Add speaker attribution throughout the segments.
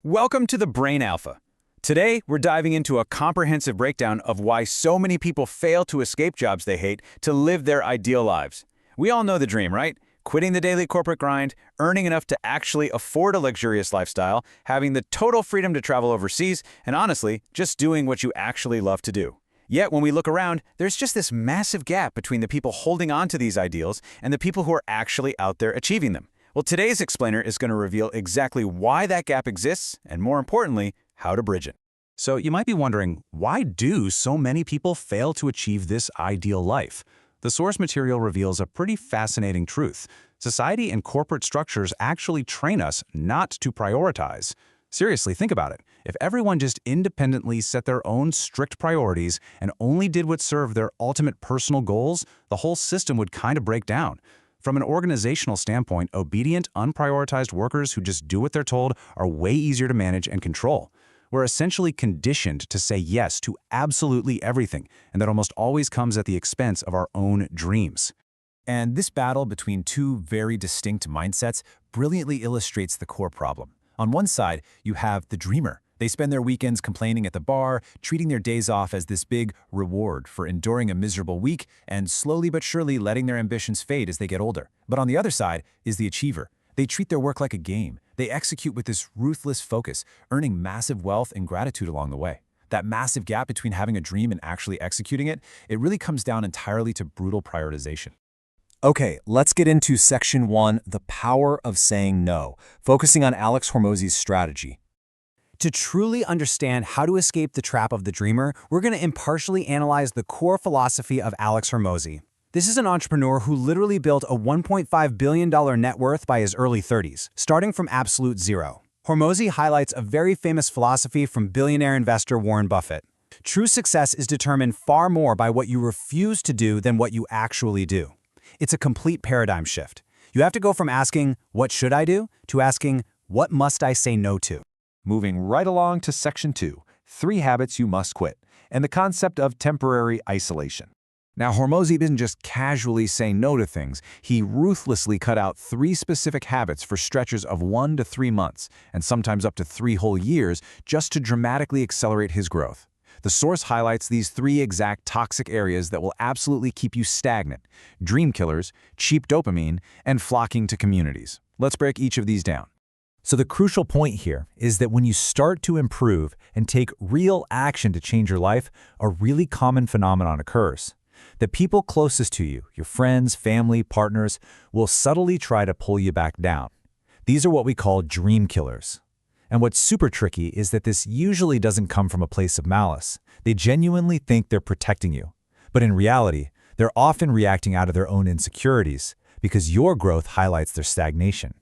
Speaker 1: Welcome to the Brain Alpha. Today, we're diving into a comprehensive breakdown of why so many people fail to escape jobs they hate to live their ideal lives. We all know the dream, right? Quitting the daily corporate grind, earning enough to actually afford a luxurious lifestyle, having the total freedom to travel overseas, and honestly, just doing what you actually love to do. Yet, when we look around, there's just this massive gap between the people holding on to these ideals and the people who are actually out there achieving them. Well, today's explainer is going to reveal exactly why that gap exists and, more importantly, how to bridge it.
Speaker 2: So you might be wondering, why do so many people fail to achieve this ideal life? The source material reveals a pretty fascinating truth. Society and corporate structures actually train us not to prioritize. Seriously, think about it. If everyone just independently set their own strict priorities and only did what served their ultimate personal goals, the whole system would kind of break down. From an organizational standpoint, obedient, unprioritized workers who just do what they're told are way easier to manage and control. We're essentially conditioned to say yes to absolutely everything, and that almost always comes at the expense of our own dreams.
Speaker 3: And this battle between two very distinct mindsets brilliantly illustrates the core problem. On one side, you have the dreamer. They spend their weekends complaining at the bar, treating their days off as this big reward for enduring a miserable week and slowly but surely letting their ambitions fade as they get older. But on the other side is the achiever. They treat their work like a game. They execute with this ruthless focus, earning massive wealth and gratitude along the way. That massive gap between having a dream and actually executing it, it really comes down entirely to brutal prioritization.
Speaker 4: Okay, let's get into Section 1, the power of saying no, focusing on Alex Hormozi's strategy. To truly understand how to escape the trap of the dreamer, we're going to impartially analyze the core philosophy of Alex Hormozi. This is an entrepreneur who literally built a $1.5 billion net worth by his early 30s, starting from absolute zero. Hormozi highlights a very famous philosophy from billionaire investor Warren Buffett. True success is determined far more by what you refuse to do than what you actually do. It's a complete paradigm shift. You have to go from asking, "What should I do?" to asking, "What must I say no to?"
Speaker 5: Moving right along to Section 2, 3 habits you must quit, and the concept of temporary isolation. Now, Hormozi didn't just casually say no to things. He ruthlessly cut out 3 specific habits for stretches of 1 to 3 months, and sometimes up to 3 whole years, just to dramatically accelerate his growth. The source highlights these 3 exact toxic areas that will absolutely keep you stagnant: dream killers, cheap dopamine, and flocking to communities. Let's break each of these down.
Speaker 4: So the crucial point here is that when you start to improve and take real action to change your life, a really common phenomenon occurs. The people closest to you, your friends, family, partners, will subtly try to pull you back down. These are what we call dream killers. And what's super tricky is that this usually doesn't come from a place of malice. They genuinely think they're protecting you. But in reality, they're often reacting out of their own insecurities because your growth highlights their stagnation.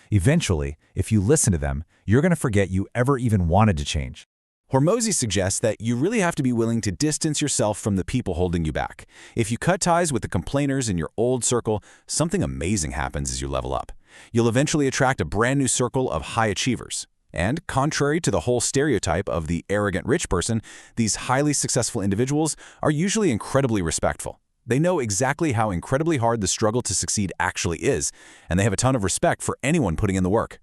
Speaker 4: Eventually, if you listen to them, you're going to forget you ever even wanted to change.
Speaker 1: Hormozi suggests that you really have to be willing to distance yourself from the people holding you back. If you cut ties with the complainers in your old circle, something amazing happens as you level up. You'll eventually attract a brand new circle of high achievers. And contrary to the whole stereotype of the arrogant rich person, these highly successful individuals are usually incredibly respectful. They know exactly how incredibly hard the struggle to succeed actually is, and they have a ton of respect for anyone putting in the work.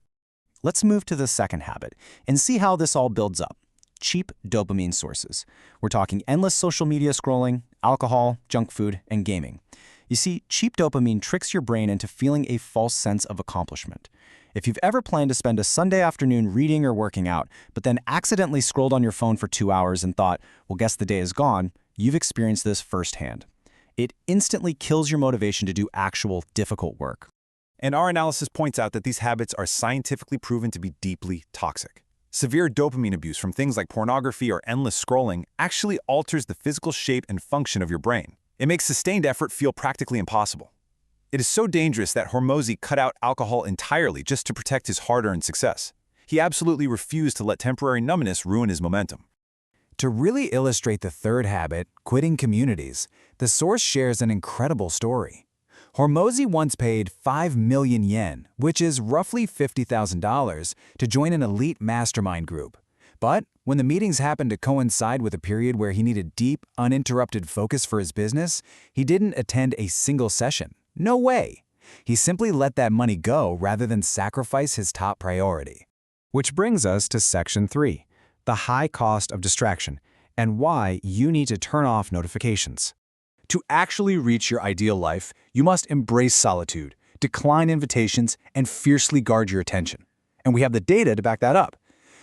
Speaker 6: Let's move to the second habit and see how this all builds up. Cheap dopamine sources. We're talking endless social media scrolling, alcohol, junk food, and gaming. You see, cheap dopamine tricks your brain into feeling a false sense of accomplishment. If you've ever planned to spend a Sunday afternoon reading or working out, but then accidentally scrolled on your phone for 2 hours and thought, well, guess the day is gone, you've experienced this firsthand. It instantly kills your motivation to do actual difficult work.
Speaker 3: And our analysis points out that these habits are scientifically proven to be deeply toxic. Severe dopamine abuse from things like pornography or endless scrolling actually alters the physical shape and function of your brain. It makes sustained effort feel practically impossible. It is so dangerous that Hormozi cut out alcohol entirely just to protect his hard-earned success. He absolutely refused to let temporary numbness ruin his momentum.
Speaker 4: To really illustrate the third habit, quitting communities, the source shares an incredible story. Hormozi once paid 5 million yen, which is roughly $50,000, to join an elite mastermind group. But when the meetings happened to coincide with a period where he needed deep, uninterrupted focus for his business, he didn't attend a single session. No way! He simply let that money go rather than sacrifice his top priority.
Speaker 2: Which brings us to Section 3, the high cost of distraction, and why you need to turn off notifications. To actually reach your ideal life, you must embrace solitude, decline invitations, and fiercely guard your attention. And we have the data to back that up.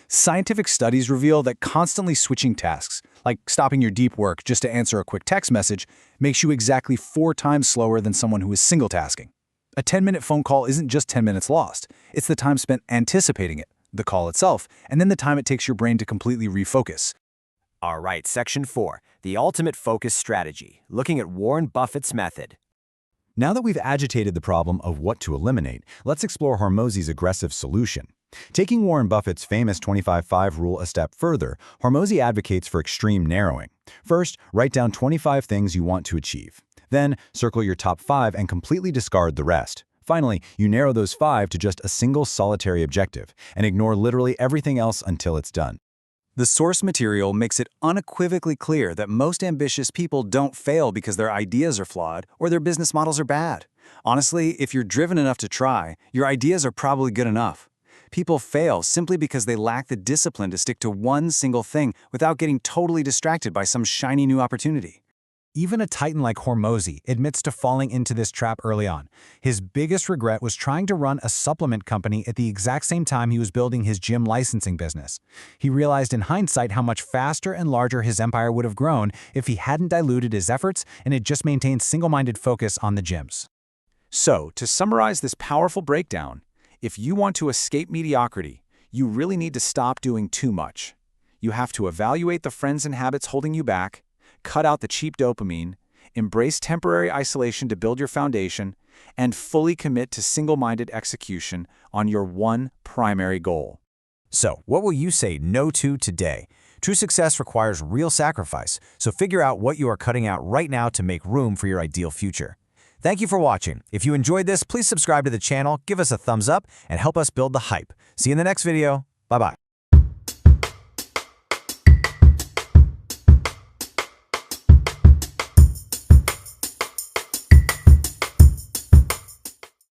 Speaker 2: Scientific studies reveal that constantly switching tasks, like stopping your deep work just to answer a quick text message, makes you exactly 4 times slower than someone who is single-tasking. A 10-minute phone call isn't just 10 minutes lost. It's the time spent anticipating it, the call itself, and then the time it takes your brain to completely refocus.
Speaker 4: All right, Section 4, the ultimate focus strategy, looking at Warren Buffett's method.
Speaker 2: Now that we've agitated the problem of what to eliminate, let's explore Hormozi's aggressive solution. Taking Warren Buffett's famous 25-5 rule a step further, Hormozi advocates for extreme narrowing. First, write down 25 things you want to achieve. Then, circle your top 5 and completely discard the rest. Finally, you narrow those 5 to just a single solitary objective and ignore literally everything else until it's done.
Speaker 6: The source material makes it unequivocally clear that most ambitious people don't fail because their ideas are flawed or their business models are bad. Honestly, if you're driven enough to try, your ideas are probably good enough. People fail simply because they lack the discipline to stick to one single thing without getting totally distracted by some shiny new opportunity.
Speaker 3: Even a titan like Hormozi admits to falling into this trap early on. His biggest regret was trying to run a supplement company at the exact same time he was building his gym licensing business. He realized in hindsight how much faster and larger his empire would have grown if he hadn't diluted his efforts and had just maintained single-minded focus on the gyms.
Speaker 5: So, to summarize this powerful breakdown, if you want to escape mediocrity, you really need to stop doing too much. You have to evaluate the friends and habits holding you back, cut out the cheap dopamine, embrace temporary isolation to build your foundation, and fully commit to single-minded execution on your one primary goal.
Speaker 3: So, what will you say no to today? True success requires real sacrifice, so figure out what you are cutting out right now to make room for your ideal future. Thank you for watching. If you enjoyed this, please subscribe to the channel, give us a thumbs up, and help us build the hype. See you in the next video. Bye-bye.